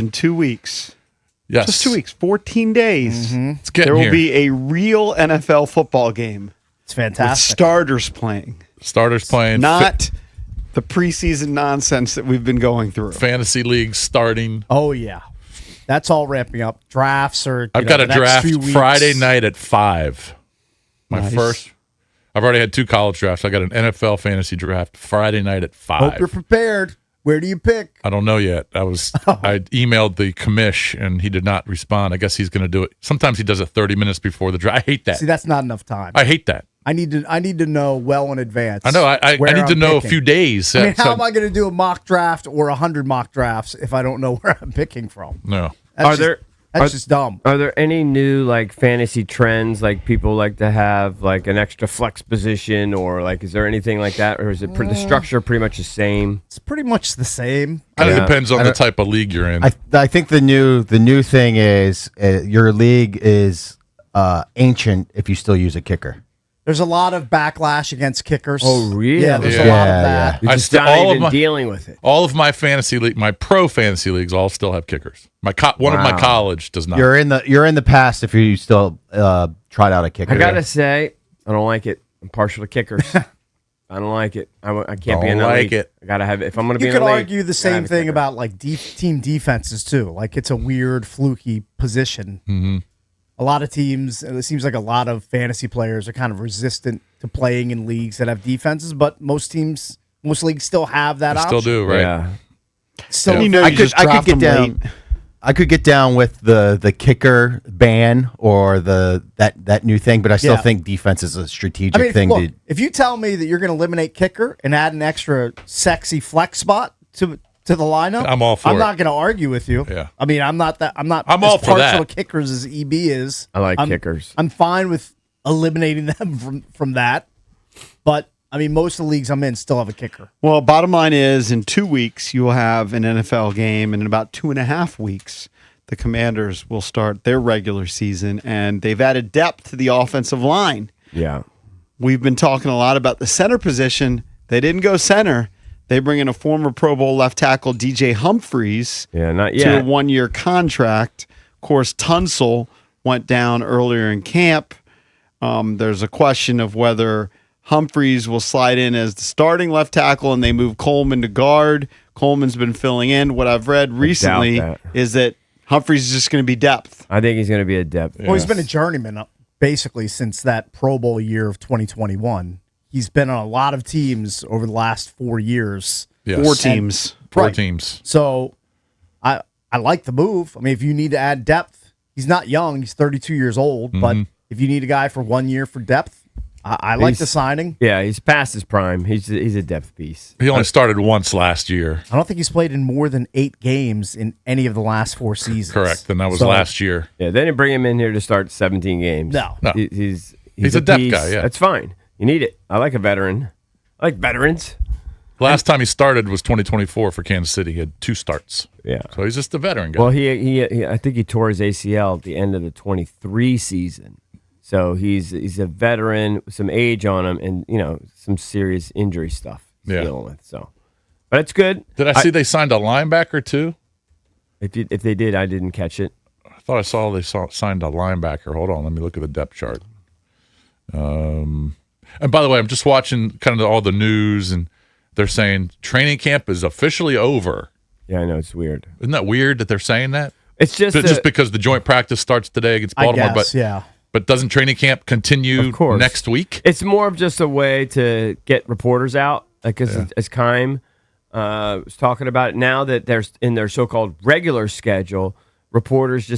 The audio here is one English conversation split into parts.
In 2 weeks. Yes. Just 2 weeks, 14 days. It's getting There will here. be a real NFL football game. It's With fantastic. starters playing. Starters playing. Not the preseason nonsense that we've been going through. Fantasy leagues starting. Oh, yeah. That's all ramping up. Drafts are. I've got a the next draft few weeks. Friday night at 5. My Nice. first. I've already had 2 college drafts. I got an NFL fantasy draft Friday night at 5. Hope you're prepared. Where do you pick? I don't know yet. I emailed the commish and he did not respond. I guess he's going to do it. Sometimes he does it 30 minutes before the draft. I hate that. See, that's not enough time. I hate that. I need to know well in advance. I know. I where need to I'm know picking. a few days. I mean, how So- am I going to do a mock draft or 100 mock drafts if I don't know where I'm picking from? No. That's just dumb. Are there any new like fantasy trends like people like to have like an extra flex position or like is there anything like that or is it the structure pretty much the same? It's pretty much the same. Kind of depends on the type of league you're in. I think the new thing is your league is ancient if you still use a kicker. There's a lot of backlash against kickers. Oh, really? Yeah, there's a Yeah. lot of that. You're I just still- not all of even my- dealing with it. All of my fantasy league, my pro fantasy leagues, all still have kickers. One of my Wow. college does not. You're in the past if you still tried out a kicker. I gotta say, I don't like it. I'm partial to kickers. I don't like it. I can't be in Don't that like league. it. I gotta have it. If I'm gonna be You in could a league, argue the gotta same have a thing kicker. about like team defenses too. Like it's a weird, fluky position. Mm-hmm. A lot of teams, and it seems like a lot of fantasy players are kind of resistant to playing in leagues that have defenses, but most leagues still have that I option. still do, right? Yeah. So You know, I you could just I could draft get them down. I could get down with the kicker ban or that new thing, but I still Yeah. think defense is a strategic I mean, thing. look, if you tell me that you're going to eliminate kicker and add an extra sexy flex spot to the lineup, I'm all for I'm it. not going to argue with you. Yeah. I mean, I'm not I'm as all for partial that. to kickers as EB is. I like I'm- kickers. I'm fine with eliminating them from that, but I mean, most of the leagues I'm in still have a kicker. Well, bottom line is in 2 weeks, you will have an NFL game, and in about 2.5 weeks, the Commanders will start their regular season, and they've added depth to the offensive line. Yeah. We've been talking a lot about the center position. They didn't go center. They bring in a former Pro Bowl left tackle, DJ Humphries, Yeah, not to yet. a 1-year contract. Of course, Tunsil went down earlier in camp. There's a question of whether Humphries will slide in as the starting left tackle and they move Coleman to guard. Coleman's been filling in. What I've read recently that. is that Humphries is just going to be depth. I think he's going to be a depth. Well, he's been a journeyman basically since that Pro Bowl year of 2021. He's been on a lot of teams over the last 4 years. Yes. 4 teams. Four Right. teams. So I like the move. I mean, if you need to add depth, he's not young. He's 32 years old. But if you need a guy for 1 year for depth, I like the signing. Yeah, he's past his prime. He's a depth piece. He only started once last year. I don't think he's played in more than 8 games in any of the last 4 seasons. Correct. And that was So- last year. Yeah, they didn't bring him in here to start 17 games. No. No. He's a depth piece. guy, yeah. That's fine. You need it. I like a veteran. I like veterans. Last time he started was 2024 for Kansas City. He had 2 starts. Yeah. So he's just a veteran guy. Well, he I think he tore his ACL at the end of the 23 season. So he's a veteran with some age on him and, some serious injury stuff he's Yeah. dealing with. So, but it's good. Did I see they signed a linebacker too? If they did, I didn't catch it. I thought I saw they signed a linebacker. Hold on, let me look at the depth chart. And by the way, I'm just watching kind of all the news, and they're saying training camp is officially over. Yeah, I know it's weird. Isn't that weird that they're saying that? It's just Just because the joint practice starts today against I Baltimore, guess, yeah. but doesn't training camp continue Of course. next week? It's more of just a way to get reporters out, like as Keim was talking about it. Now that they're in their so-called regular schedule, reporters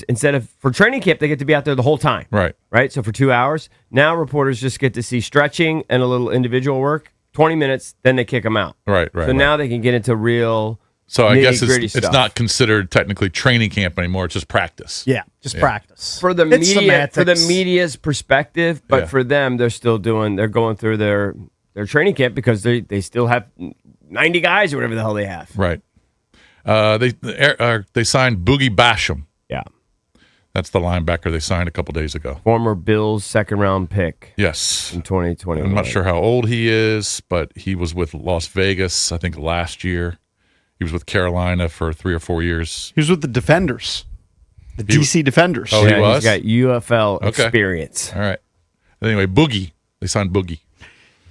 instead of for training camp, they get to be out there the whole time. Right. So for 2 hours, now reporters just get to see stretching and a little individual work, 20 minutes, then they kick them out. Right. So now they can get into real. So I guess nitty-gritty it's stuff. not considered technically training camp anymore. It's just practice. Yeah, just practice. For the It's media, for the semantics. media's perspective, but Yeah. for them, they're going through their training camp because they still have 90 guys or whatever the hell they have. Right. They signed Boogie Basham. Yeah. That's the linebacker they signed a couple days ago. Former Bills second-round pick Yes. in 2021. I'm not sure how old he is, but he was with Las Vegas, I think, last year. He was with Carolina for 3 or 4 years. He was with the Defenders, the DC Defenders. Oh, he was? He's got UFL Okay. experience. All right. Anyway, Boogie. They signed Boogie.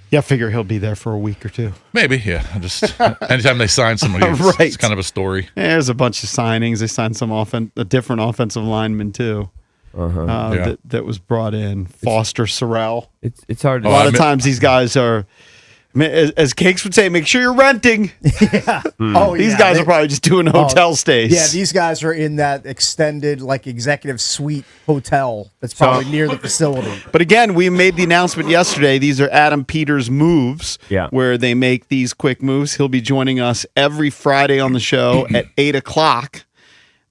Yeah, I figure he'll be there for a week or two. Maybe, yeah. Just anytime they sign somebody, it's, Right. it's kind of a story. Yeah, there's a bunch of signings. They signed some a different offensive lineman too. Yeah. That was brought in. Foster Sorrell. It's hard to A lot of times these guys are, as Cakes would say, make sure you're renting. Oh, These guys are probably just doing hotel stays. Yeah, these guys are in that extended, like, executive suite hotel that's probably near the facility. But again, we made the announcement yesterday. These are Adam Peters' moves, where they make these quick moves. He'll be joining us every Friday on the show at 8 o'clock.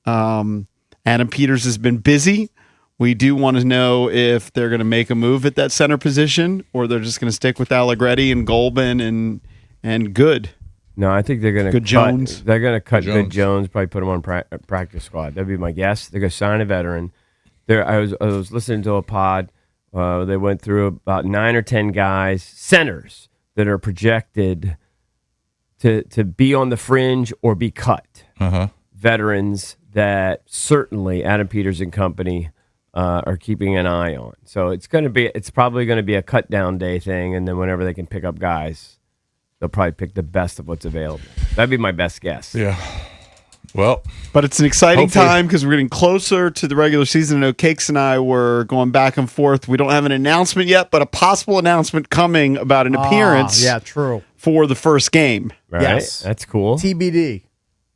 Adam Peters has been busy. We do want to know if they're going to make a move at that center position or they're just going to stick with Allegretti and Golban and Good. No, I think they're going to Good Jones. They're going to cut Jones. Good Jones, probably put him on practice squad. That'd be my guess. They're going to sign a veteran. I was listening to a pod. They went through about 9 or 10 guys, centers, that are projected to be on the fringe or be cut. Veterans that certainly Adam Peters and company are keeping an eye on. So it's probably going to be a cut down day thing, and then whenever they can pick up guys, they'll probably pick the best of what's available. That'd be my best guess. Yeah. Well, but it's an exciting hopefully. time because we're getting closer to the regular season. I know Cakes and I were going back and forth. We don't have an announcement yet, but a possible announcement coming about an appearance Yeah, true. for the first game. Right? Yes. That's cool. TBD.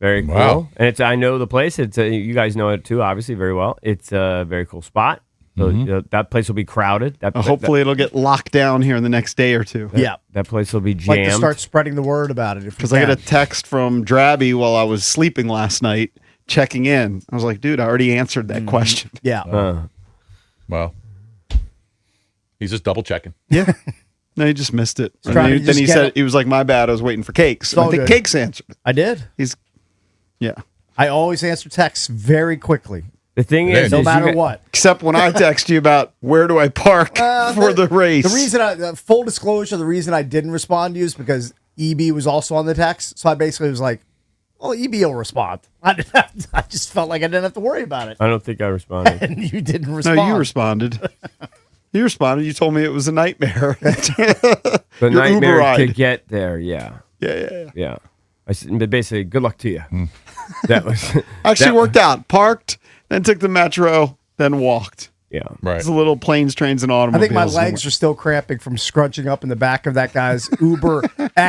Very cool. Wow. And I know the place. You guys know it too, obviously, very well. It's a very cool spot. So that place will be crowded. Hopefully it'll get locked down here in the next day or two. Yeah. That place will be jammed. Like to start spreading the word about it. Because I got a text from Drabby while I was sleeping last night, checking in. I was like, dude, I already answered that question. Yeah. well, he's just double checking. Yeah. No, he just missed it. And trying to then just he get said, it. he was like, my bad, I was waiting for Cakes. And I all think good. Cakes answered. I did. Yeah. I always answer texts very quickly, The thing is, no is matter you got- what. Except when I text you about where do I park for the race. The reason, full disclosure, the reason I didn't respond to you is because EB was also on the text. So I basically was like, well, EB will respond. I just felt like I didn't have to worry about it. I don't think I responded. And you didn't respond. No, you responded. You responded. You told me it was a nightmare. The Your Uber nightmare ride. to get there, yeah. Yeah. I said, but basically, good luck to you. That was Actually that- worked out. Parked, then took the metro, then walked. Yeah, Right. It's a little planes, trains, and I automobiles. think my legs are still cramping from scrunching up in the back of that guy's Uber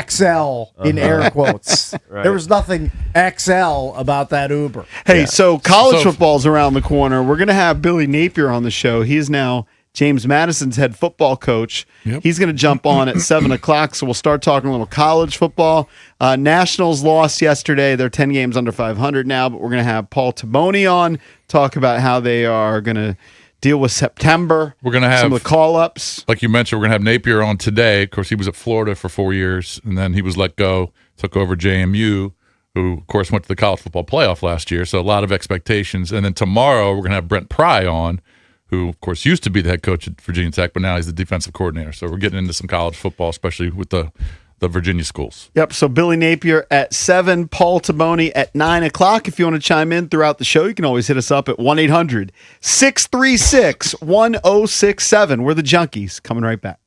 XL in air quotes. Right. There was nothing XL about that Uber. Hey, so college So- football's around the corner. We're going to have Billy Napier on the show. He is now James Madison's head football coach. Yep. He's going to jump on at 7 o'clock, so we'll start talking a little college football. Nationals lost yesterday. They're 10 games under 500 now, but we're going to have Paul Taboni on, talk about how they are going to deal with September. We're going to have some of the call-ups. Like you mentioned, we're going to have Napier on today. Of course, he was at Florida for 4 years, and then he was let go, took over JMU, who, of course, went to the college football playoff last year. So a lot of expectations. And then tomorrow, we're going to have Brent Pry on, who, of course, used to be the head coach at Virginia Tech, but now he's the defensive coordinator. So we're getting into some college football, especially with the Virginia schools. Yep, so Billy Napier at 7, Paul Taboni at 9 o'clock. If you want to chime in throughout the show, you can always hit us up at 1-800-636-1067. We're the Junkies, coming right back.